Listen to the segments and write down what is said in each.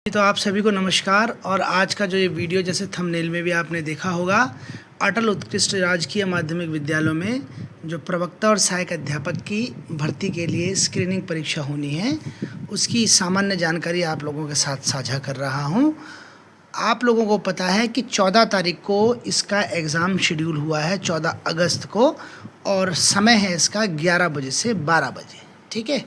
तो आप सभी को नमस्कार। और आज का जो ये वीडियो, जैसे थंबनेल में भी आपने देखा होगा, अटल उत्कृष्ट राजकीय माध्यमिक विद्यालयों में जो प्रवक्ता और सहायक अध्यापक की भर्ती के लिए स्क्रीनिंग परीक्षा होनी है, उसकी सामान्य जानकारी आप लोगों के साथ साझा कर रहा हूँ। आप लोगों को पता है कि 14 तारीख को इसका एग्ज़ाम शेड्यूल हुआ है, 14 अगस्त को, और समय है इसका 11 बजे से 12 बजे। ठीक है,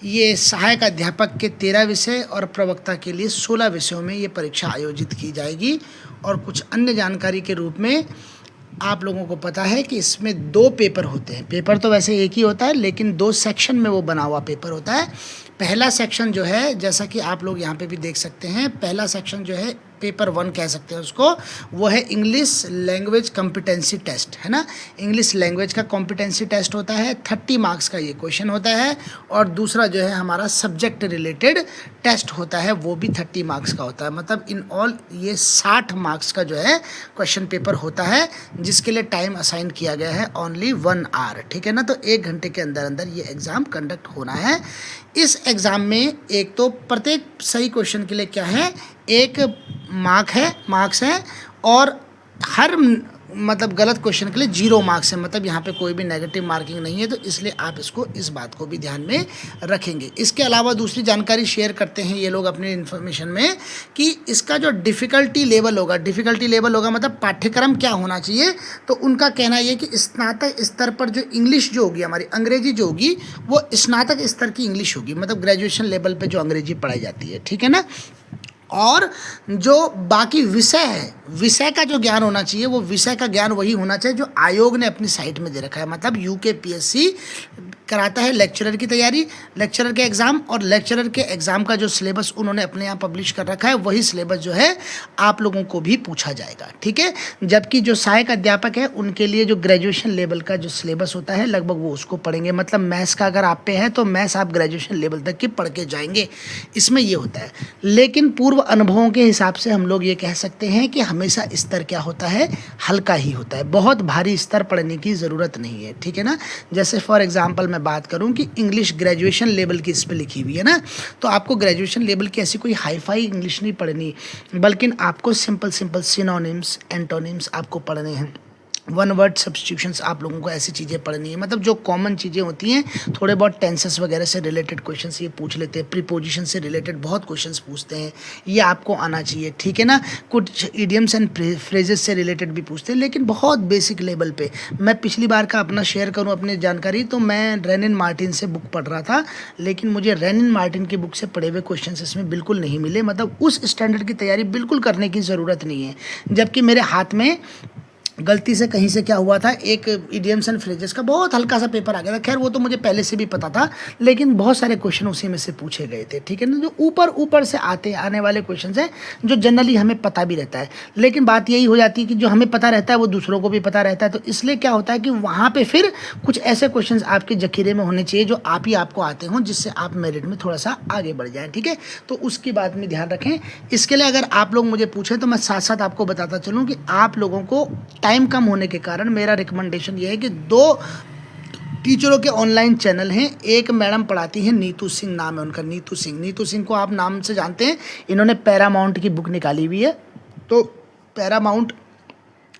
ये सहायक अध्यापक के 13 विषय और प्रवक्ता के लिए 16 विषयों में ये परीक्षा आयोजित की जाएगी। और कुछ अन्य जानकारी के रूप में आप लोगों को पता है कि इसमें 2 पेपर होते हैं। पेपर तो वैसे एक ही होता है, लेकिन 2 सेक्शन में वो बना हुआ पेपर होता है। पहला सेक्शन जो है, जैसा कि आप लोग यहाँ पे भी देख सकते हैं, पहला सेक्शन जो है पेपर 1 कह सकते हैं उसको, वो है इंग्लिश लैंग्वेज कॉम्पिटेंसी टेस्ट, है ना। इंग्लिश लैंग्वेज का कॉम्पिटेंसी टेस्ट होता है, 30 मार्क्स का ये क्वेश्चन होता है। और दूसरा जो है हमारा सब्जेक्ट रिलेटेड टेस्ट होता है, वो भी 30 मार्क्स का होता है। मतलब इन ऑल ये 60 मार्क्स का जो है क्वेश्चन पेपर होता है, जिसके लिए टाइम असाइन किया गया है ओनली 1 आवर। ठीक है ना, तो 1 घंटे के अंदर अंदर ये एग्ज़ाम कंडक्ट होना है। इस एग्ज़ाम में एक तो प्रत्येक सही क्वेश्चन के लिए क्या है, 1 मार्क्स है, और हर मतलब गलत क्वेश्चन के लिए 0 मार्क्स है। मतलब यहाँ पे कोई भी नेगेटिव मार्किंग नहीं है, तो इसलिए आप इस बात को भी ध्यान में रखेंगे। इसके अलावा दूसरी जानकारी शेयर करते हैं ये लोग अपने इन्फॉर्मेशन में कि इसका जो डिफ़िकल्टी लेवल होगा मतलब पाठ्यक्रम क्या होना चाहिए। तो उनका कहना ये कि स्नातक स्तर पर जो इंग्लिश जो होगी, हमारी अंग्रेजी जो होगी, वो स्नातक स्तर की इंग्लिश होगी, मतलब ग्रेजुएशन लेवल पर जो अंग्रेजी पढ़ाई जाती है। ठीक है ना। और जो बाकी विषय है, विषय का जो ज्ञान होना चाहिए, वो विषय का ज्ञान वही होना चाहिए जो आयोग ने अपनी साइट में दे रखा है। मतलब यूकेपीएससी कराता है लेक्चरर की तैयारी, लेक्चरर के एग्ज़ाम, और लेक्चरर के एग्ज़ाम का जो सिलेबस उन्होंने अपने यहाँ पब्लिश कर रखा है, वही सिलेबस जो है आप लोगों को भी पूछा जाएगा। ठीक है, जबकि जो सहायक अध्यापक है उनके लिए जो ग्रेजुएशन लेवल का जो सिलेबस होता है, लगभग वो उसको पढ़ेंगे। मतलब मैथ्स का अगर आप पे है तो मैथ्स आप ग्रेजुएशन लेवल तक की पढ़ के जाएंगे, इसमें ये होता है। लेकिन पूर्व अनुभवों के हिसाब से हम लोग ये कह सकते हैं कि हमेशा स्तर क्या होता है, हल्का ही होता है। बहुत भारी स्तर पढ़ने की ज़रूरत नहीं है। ठीक है ना। जैसे फॉर एग्जांपल मैं बात करूं कि इंग्लिश ग्रेजुएशन लेवल की इस पर लिखी हुई है ना, तो आपको ग्रेजुएशन लेवल की ऐसी कोई हाई फाई इंग्लिश नहीं पढ़नी, बल्कि आपको सिंपल सिनोनिम्स, एंटोनिम्स आपको पढ़ने हैं। 1 वर्ड सब्स्टिट्यूशंस आप लोगों को ऐसी चीज़ें पढ़नी है। मतलब जो कॉमन चीज़ें होती हैं, थोड़े बहुत टेंसेस वगैरह से रिलेटेड क्वेश्चंस ये पूछ लेते हैं, प्रीपोजिशन से रिलेटेड बहुत क्वेश्चंस पूछते हैं, ये आपको आना चाहिए। ठीक है ना। कुछ इडियम्स एंड फ्रेजेस से रिलेटेड भी पूछते हैं, लेकिन बहुत बेसिक लेवल पे। मैं पिछली बार का अपना शेयर करूँ अपनी जानकारी, तो मैं रेनिन मार्टिन से बुक पढ़ रहा था, लेकिन मुझे रेनिन मार्टिन की बुक से पढ़े हुए क्वेश्चन इसमें बिल्कुल नहीं मिले। मतलब उस स्टैंडर्ड की तैयारी बिल्कुल करने की ज़रूरत नहीं है। जबकि मेरे हाथ में गलती से कहीं से क्या हुआ था, एक इडियम्स एंड फ्रेजेस का बहुत हल्का सा पेपर आ गया था। खैर वो तो मुझे पहले से भी पता था, लेकिन बहुत सारे क्वेश्चन उसी में से पूछे गए थे। ठीक है ना, जो ऊपर से आने वाले क्वेश्चन हैं, जो जनरली हमें पता भी रहता है। लेकिन बात यही हो जाती है कि जो हमें पता रहता है वो दूसरों को भी पता रहता है, तो इसलिए क्या होता है कि वहाँ पर फिर कुछ ऐसे क्वेश्चन आपके जखीरे में होने चाहिए जो आपको आते हों, जिससे आप मेरिट में थोड़ा सा आगे बढ़ जाएँ। ठीक है, तो उसकी बात में ध्यान रखें। इसके लिए अगर आप लोग मुझे पूछें तो मैं साथ साथ आपको बताता चलूँ कि आप लोगों को टाइम कम होने के कारण मेरा रिकमेंडेशन ये है कि 2 टीचरों के ऑनलाइन चैनल हैं। एक मैडम पढ़ाती हैं, नीतू सिंह नाम है उनका, नीतू सिंह को आप नाम से जानते हैं। इन्होंने पैरामाउंट की बुक निकाली हुई है, तो पैरामाउंट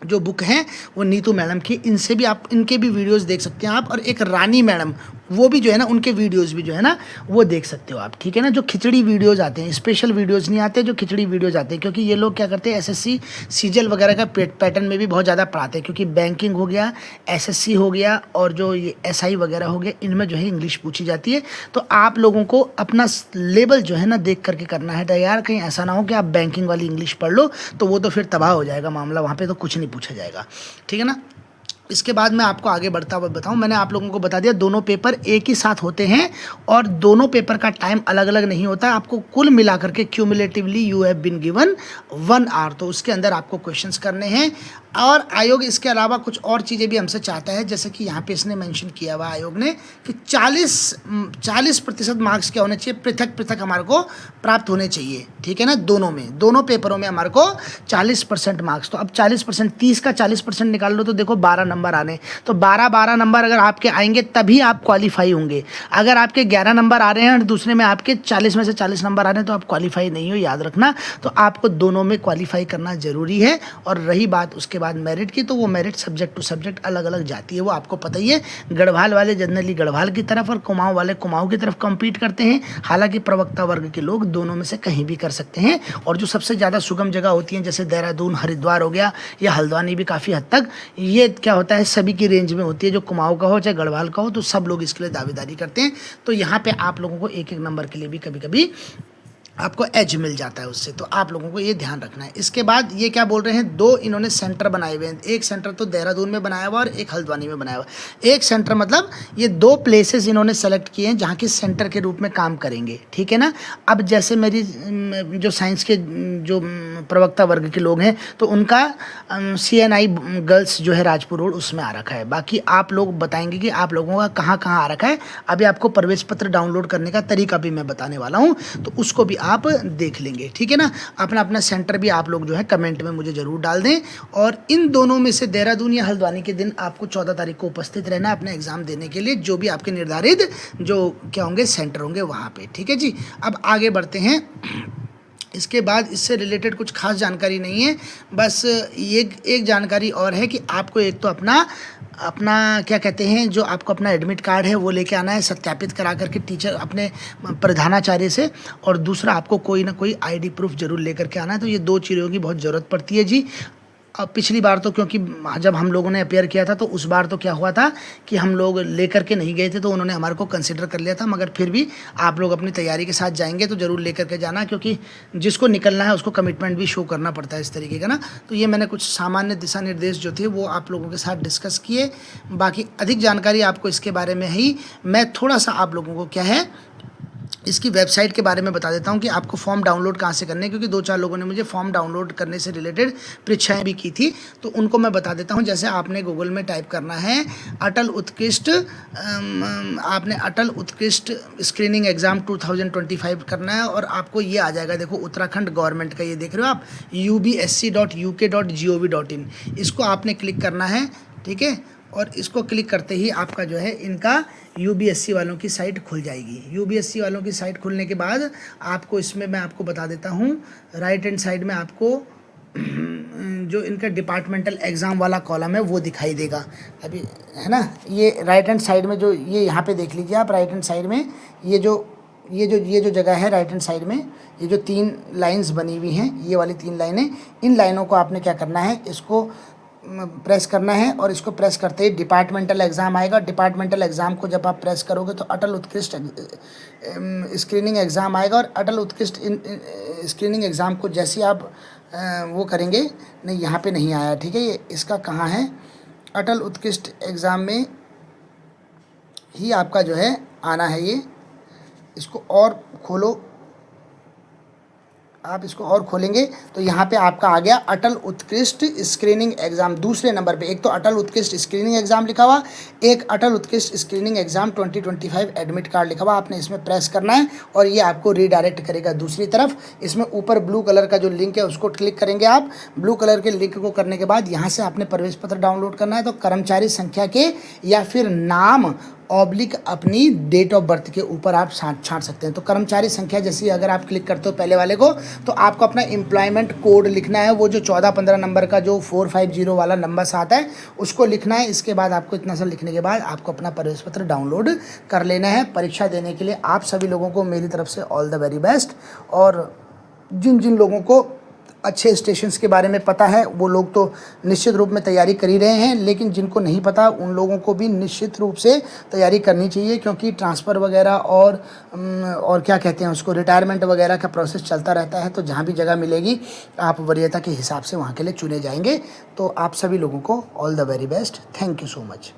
जो बुक हैं वो नीतू मैडम की, इनसे भी आप, इनके भी वीडियोस देख सकते हैं आप। और एक रानी मैडम, वो भी जो है ना, उनके वीडियोस भी जो है ना वो देख सकते हो आप। ठीक है ना। जो खिचड़ी वीडियोस आते हैं, स्पेशल वीडियोस नहीं आते, जो खिचड़ी वीडियोस आते हैं, क्योंकि ये लोग क्या करते हैं, एसएससी सीजीएल वगैरह का पैटर्न में भी बहुत ज़्यादा पढ़ाते हैं, क्योंकि बैंकिंग हो गया, एसएससी हो गया, और जो ये एसआई वगैरह हो गया, इनमें जो है इंग्लिश पूछी जाती है। तो आप लोगों को अपना लेवल जो है ना देख करके करना है तैयार। कहीं ऐसा ना हो कि आप बैंकिंग वाली इंग्लिश पढ़ लो, तो वो तो फिर तबाह हो जाएगा मामला, वहाँ पर तो कुछ नहीं पूछा जाएगा। ठीक है ना। इसके बाद मैं आपको आगे बढ़ता हुआ बताऊं, मैंने आप लोगों को बता दिया दोनों पेपर एक ही साथ होते हैं, और दोनों पेपर का टाइम अलग अलग नहीं होता। आपको कुल मिलाकर के cumulatively you have been given 1 hour, तो उसके अंदर आपको क्वेश्चंस करने हैं। और आयोग इसके अलावा कुछ और चीज़ें भी हमसे चाहता है, जैसे कि यहाँ पे इसने मेंशन किया हुआ आयोग ने कि 40% मार्क्स क्या होने चाहिए, पृथक पृथक हमारे को प्राप्त होने चाहिए, ठीक है ना, दोनों पेपरों में हमारे को 40% मार्क्स। तो अब 40%, 30 का 40% निकाल लो तो देखो 12 नंबर आने, तो 12 नंबर अगर आपके आएंगे तभी आप क्वालिफाई होंगे। अगर आपके 11 नंबर आ रहे हैं और दूसरे में आपके 40 में से 40 नंबर आ रहे हैं तो आप क्वालिफाई नहीं हो, याद रखना। तो आपको दोनों में क्वालिफाई करना जरूरी है। और रही बात उसके बाद मेरिट की, तो वो मेरिट सब्जेक्ट टू सब्जेक्ट अलग अलग जाती है, वो आपको पता ही है। गढ़वाल वाले जनरली गढ़वाल की तरफ और कुमाऊं वाले कुमाऊं की तरफ कम्पीट करते हैं। हालांकि प्रवक्ता वर्ग के लोग दोनों में से कहीं भी कर सकते हैं। और जो सबसे ज़्यादा सुगम जगह होती हैं जैसे देहरादून, हरिद्वार हो गया, या हल्द्वानी भी काफ़ी हद तक, ये क्या होता है सभी की रेंज में होती है। जो कुमाऊं का हो चाहे गढ़वाल का हो, तो सब लोग इसके लिए दावेदारी करते हैं। तो यहाँ पे आप लोगों को एक एक नंबर के लिए भी कभी कभी आपको एज मिल जाता है उससे, तो आप लोगों को ये ध्यान रखना है। इसके बाद ये क्या बोल रहे हैं, 2 इन्होंने सेंटर बनाए हुए हैं। एक सेंटर तो देहरादून में बनाया हुआ और एक हल्द्वानी में बनाया हुआ। एक सेंटर मतलब ये 2 प्लेसेस इन्होंने सेलेक्ट किए हैं जहाँ की सेंटर के रूप में काम करेंगे, ठीक है ना। अब जैसे मेरी जो साइंस के जो प्रवक्ता वर्ग के लोग हैं तो उनका CNI गर्ल्स जो है राजपुर रोड उसमें आ रखा है। बाकी आप लोग बताएंगे कि आप लोगों का कहाँ कहाँ आ रखा है। अभी आपको प्रवेश पत्र डाउनलोड करने का तरीका भी मैं बताने वाला हूँ, तो उसको भी आप देख लेंगे, ठीक है ना। अपना अपना सेंटर भी आप लोग जो है कमेंट में मुझे ज़रूर डाल दें। और इन दोनों में से देहरादून या हल्द्वानी के दिन आपको 14 तारीख को उपस्थित रहना है अपने एग्ज़ाम देने के लिए, जो भी आपके निर्धारित जो क्या होंगे सेंटर होंगे वहाँ पे, ठीक है जी। अब आगे बढ़ते हैं। इसके बाद इससे रिलेटेड कुछ खास जानकारी नहीं है, बस एक जानकारी और है कि आपको एक तो अपना क्या कहते हैं, जो आपको अपना एडमिट कार्ड है वो लेके आना है सत्यापित करा करके टीचर अपने प्रधानाचार्य से। और दूसरा आपको कोई ना कोई ID प्रूफ जरूर लेकर के आना है। तो ये 2 चीज़ों की बहुत ज़रूरत पड़ती है जी। अब पिछली बार तो क्योंकि जब हम लोगों ने अपेयर किया था तो उस बार तो क्या हुआ था कि हम लोग लेकर के नहीं गए थे, तो उन्होंने हमारे को कंसिडर कर लिया था। मगर फिर भी आप लोग अपनी तैयारी के साथ जाएंगे तो ज़रूर लेकर के जाना, क्योंकि जिसको निकलना है उसको कमिटमेंट भी शो करना पड़ता है इस तरीके का ना। तो ये मैंने कुछ सामान्य दिशा निर्देश जो थे वो आप लोगों के साथ डिस्कस किए। बाकी अधिक जानकारी आपको इसके बारे में ही मैं थोड़ा सा आप लोगों को क्या है इसकी वेबसाइट के बारे में बता देता हूं कि आपको फॉर्म डाउनलोड कहां से करने हैं, क्योंकि 2-4 लोगों ने मुझे फॉर्म डाउनलोड करने से रिलेटेड परीक्षाएं भी की थी, तो उनको मैं बता देता हूं। जैसे आपने गूगल में टाइप करना है अटल उत्कृष्ट स्क्रीनिंग एग्ज़ाम 2025 करना है और आपको ये आ जाएगा। देखो उत्तराखंड गवर्नमेंट का ये देख रहे हो आप, ubsc.uk.gov.in, इसको आपने क्लिक करना है, ठीक है। और इसको क्लिक करते ही आपका जो है इनका UBSC वालों की साइट खुल जाएगी। UBSC वालों की साइट खुलने के बाद आपको इसमें मैं आपको बता देता हूँ, राइट हैंड साइड में आपको जो इनका डिपार्टमेंटल एग्ज़ाम वाला कॉलम है वो दिखाई देगा अभी, है ना। ये राइट हैंड साइड में जो ये यहाँ पे देख लीजिए आप, राइट हैंड साइड में ये जो जगह है राइट हैंड साइड में, ये जो 3 लाइन्स बनी हुई हैं, ये वाली 3 लाइनें, इन लाइनों को आपने क्या करना है, इसको प्रेस करना है। और इसको प्रेस करते ही डिपार्टमेंटल एग्ज़ाम आएगा। डिपार्टमेंटल एग्ज़ाम को जब आप प्रेस करोगे तो अटल उत्कृष्ट स्क्रीनिंग एग्ज़ाम आएगा। और अटल उत्कृष्ट स्क्रीनिंग एग्ज़ाम को जैसे आप वो करेंगे, नहीं यहाँ पे नहीं आया, ठीक है। ये इसका कहाँ है, अटल उत्कृष्ट एग्ज़ाम में ही आपका जो है आना है। ये इसको और खोलो, आप इसको और खोलेंगे तो यहाँ पे आपका आ गया अटल उत्कृष्ट स्क्रीनिंग एग्ज़ाम दूसरे नंबर पे। एक तो अटल उत्कृष्ट स्क्रीनिंग एग्ज़ाम लिखा हुआ, एक अटल उत्कृष्ट स्क्रीनिंग एग्ज़ाम 2025 एडमिट कार्ड लिखा हुआ। आपने इसमें प्रेस करना है और ये आपको रीडायरेक्ट करेगा दूसरी तरफ। इसमें ऊपर ब्लू कलर का जो लिंक है उसको क्लिक करेंगे आप। ब्लू कलर के लिंक को करने के बाद यहाँ से आपने प्रवेश पत्र डाउनलोड करना है। तो कर्मचारी संख्या के या फिर नाम ऑब्लिक अपनी डेट ऑफ बर्थ के ऊपर आप छांट सकते हैं। तो कर्मचारी संख्या जैसी अगर आप क्लिक करते हो पहले वाले को, तो आपको अपना एम्प्लॉयमेंट कोड लिखना है, वो जो 14-15 नंबर का जो 450 वाला नंबर से आता है उसको लिखना है। इसके बाद आपको इतना सा लिखने के बाद आपको अपना प्रवेश पत्र डाउनलोड कर लेना है। परीक्षा देने के लिए आप सभी लोगों को मेरी तरफ से ऑल द वेरी बेस्ट। और जिन लोगों को अच्छे स्टेशंस के बारे में पता है वो लोग तो निश्चित रूप में तैयारी कर ही रहे हैं, लेकिन जिनको नहीं पता उन लोगों को भी निश्चित रूप से तैयारी करनी चाहिए, क्योंकि ट्रांसफ़र वगैरह और क्या कहते हैं उसको, रिटायरमेंट वगैरह का प्रोसेस चलता रहता है। तो जहाँ भी जगह मिलेगी आप वरीयता के हिसाब से वहाँ के लिए चुने जाएंगे। तो आप सभी लोगों को all the very best. Thank you so much.